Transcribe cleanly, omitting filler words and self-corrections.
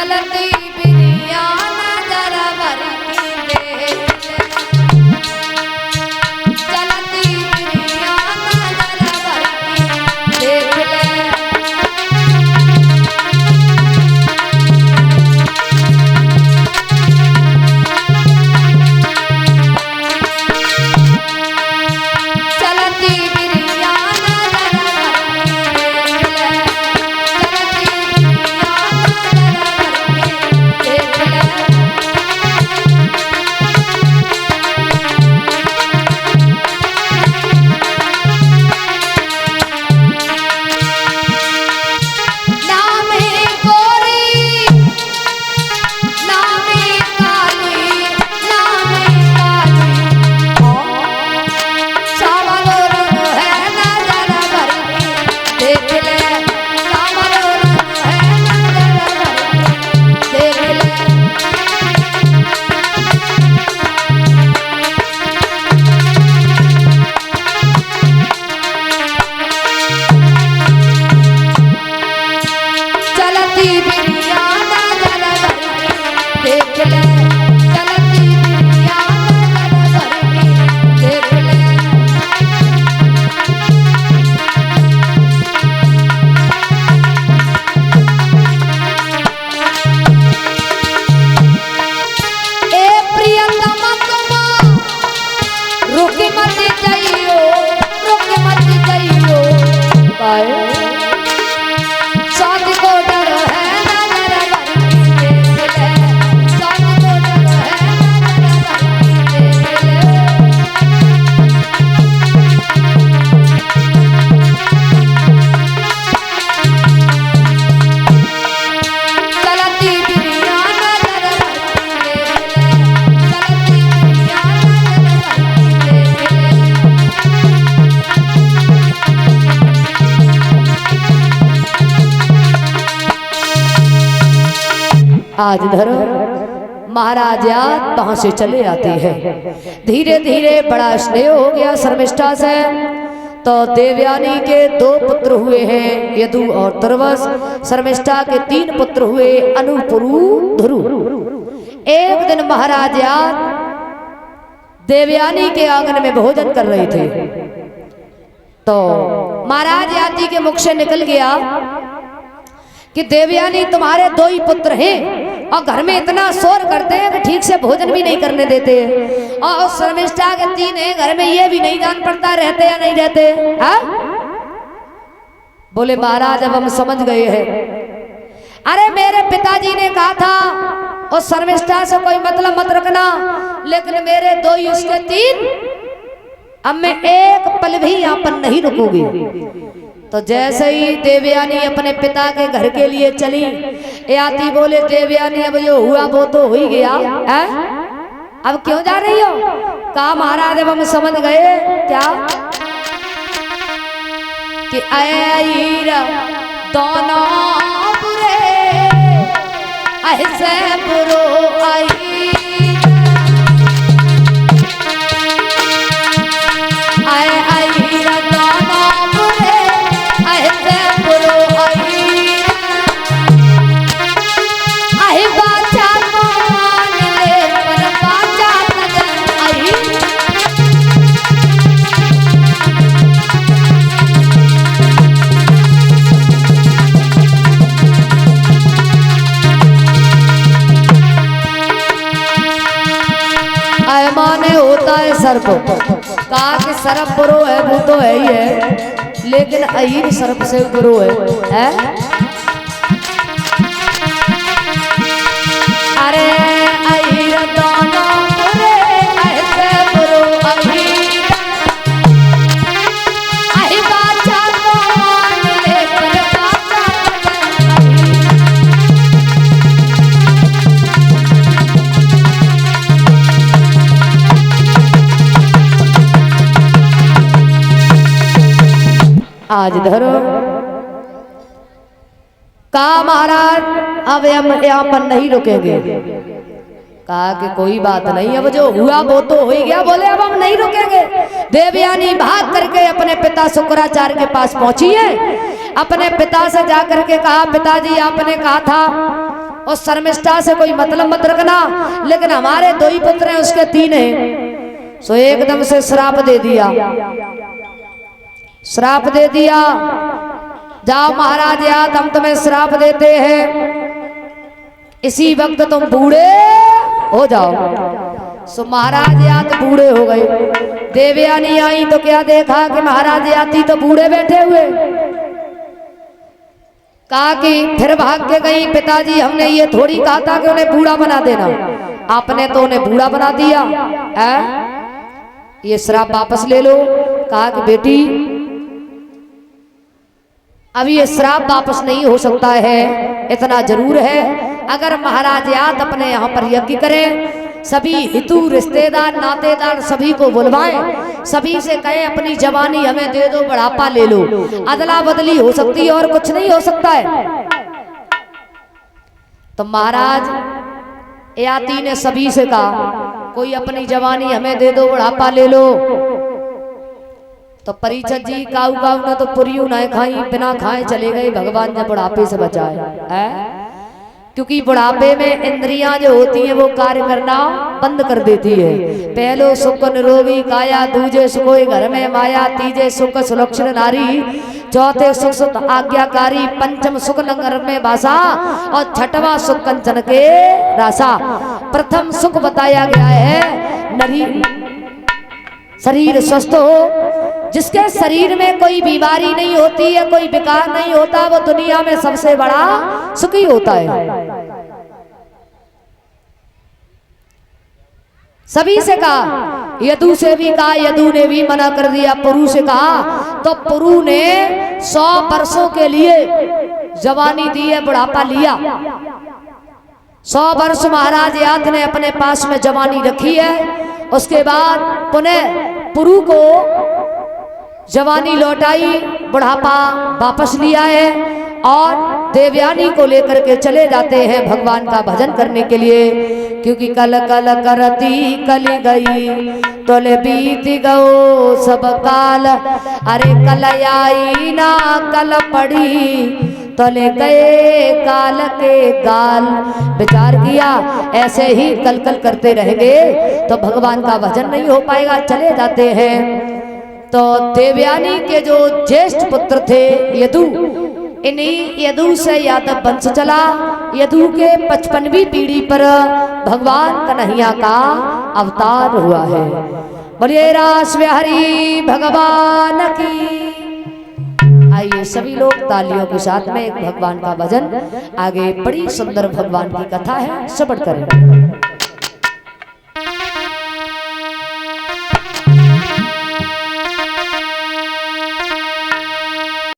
चलती बिरिया नजर भर के चलती बिरिया नजर भर के देख ले आज धरो महाराज वहां से चले आते हैं। धीरे धीरे बड़ा स्नेह हो गया शर्मिष्ठा से। तो देवयानी के 2 पुत्र हुए हैं, यदु और तुर्वस। शर्मिष्ठा के 3 पुत्र हुए, अनु, पुरु, धुरु। एक दिन महाराज देवयानी के आंगन में भोजन कर रहे थे तो महाराज याति के मुख से निकल गया कि देवयानी तुम्हारे 2 ही पुत्र हैं और घर में इतना शोर करते हैं कि ठीक से भोजन भी नहीं करने देते। और शर्मिष्ठा के 3 हैं, घर में ये भी नहीं जान पड़ता रहते या नहीं रहते। हाँ? बोले महाराज अब हम समझ गए हैं। अरे मेरे पिताजी ने कहा था और शर्मिष्ठा से कोई मतलब मत रखना, लेकिन मेरे 2 ही उसके 3, अब मैं एक पल भी यहाँ पर नहीं रुकूंगी। तो जैसे ही देवयानी अपने पिता के घर के लिए चली, याति बोले देवयानी अब जो हुआ वो तो हो ही गया है, अब क्यों जा रही हो? कहा महाराज अब हम समझ गए। क्या कि आईरा दोनों बुरे ऐसे बुरो आई सर्प। कहा कि सर्प बुरो है, वो तो है ही है, लेकिन अहीर सर्प से बुरो है? अरे अहीर दोनों बुरे ऐसे बुरो अहीर, अही बाचा को मान ले पर बाचा आज धरो। कहा महाराज अब हम यहाँ पर नहीं रुकेंगे। कहा कि कोई बात नहीं, अब जो हुआ वो तो हो ही गया। बोले अब हम नहीं रुकेंगे। देवयानी भाग करके अपने पिता शुक्राचार्य के पास पहुंची है। अपने पिता से जाकर के कहा पिताजी आपने कहा था और शर्मिष्ठा से कोई मतलब मत रखना, लेकिन हमारे 2 ही पुत्र हैं, उसके 3 हैं। सो एकदम से श्राप दे दिया, श्राप दे दिया। जाओ महाराज याद, हम तुम्हें श्राप देते हैं, इसी वक्त तुम बूढ़े हो जाओ। सो महाराज याद बूढ़े हो गए। देवयानी आई तो क्या देखा कि महाराज याती तो बूढ़े बैठे हुए। कहा कि फिर भाग के गई, पिताजी हमने ये थोड़ी कहा था कि उन्हें बूढ़ा बना देना, आपने तो उन्हें बूढ़ा बना दिया है, ये श्राप वापस ले लो। कहा कि बेटी अभी ये श्राप वापस नहीं हो सकता है, इतना जरूर है, अगर महाराज याद अपने यहाँ पर यज्ञ करें, सभी हितू रिश्तेदार नातेदार सभी को बुलवाएं, सभी से कहें अपनी जवानी हमें दे दो, बुढ़ापा ले लो, अदला बदली हो सकती है और कुछ नहीं हो सकता है। तो महाराज याती ने सभी से कहा कोई अपनी जवानी हमें दे दो, बुढ़ापा ले लो। तो परिचत जी काऊ काऊ ने तो पुरियू ना खाई, बिना खाए चले गए, भगवान ने बुढ़ापे से बचाए है। क्योंकि बुढ़ापे में इंद्रियां जो होती हैं वो कार्य करना बंद कर देती है। पहलो सुख निरोगी काया, दूजे सुखोई घर में माया, तीजे सुख सुलक्षण नारी, चौथे सुख आज्ञाकारी, पंचम सुख नगर में बासा, और छठवां सुख कंचन के रासा। प्रथम सुख बताया गया है नरी शरीर स्वस्थ हो, जिसके शरीर में कोई बीमारी नहीं होती है, कोई विकार नहीं होता, वो दुनिया में सबसे बड़ा सुखी होता है। सभी से कहा, यदु से भी कहा, यदु ने भी मना कर दिया। पुरु से कहा तो पुरु ने 100 वर्षों के लिए जवानी दी है, बुढ़ापा लिया। 100 वर्ष महाराज याद ने अपने पास में जवानी रखी है। उसके बाद पुनः पुरु को जवानी लौटाई, बुढ़ापा वापस लिया है, और देवयानी को लेकर के चले जाते हैं भगवान का भजन करने के लिए। क्योंकि कल कल करती कली गई, तोले बीत गओ सब काल, अरे कल आई ना कल पड़ी, तोले गए काल के गाल। विचार किया ऐसे ही कल कल करते रहेंगे तो भगवान का भजन नहीं हो पाएगा, चले जाते हैं। तो देवयानी के जो ज्येष्ठ पुत्र थे यदु, इन्हीं यदु से यादव वंश चला। यदु के 55वीं पीढ़ी पर भगवान कन्हैया का अवतार हुआ है। बोलिए रास बिहारी भगवान की। आइए सभी लोग तालियों के साथ में भगवान का भजन, आगे बड़ी सुंदर भगवान की कथा है, श्रवण करें।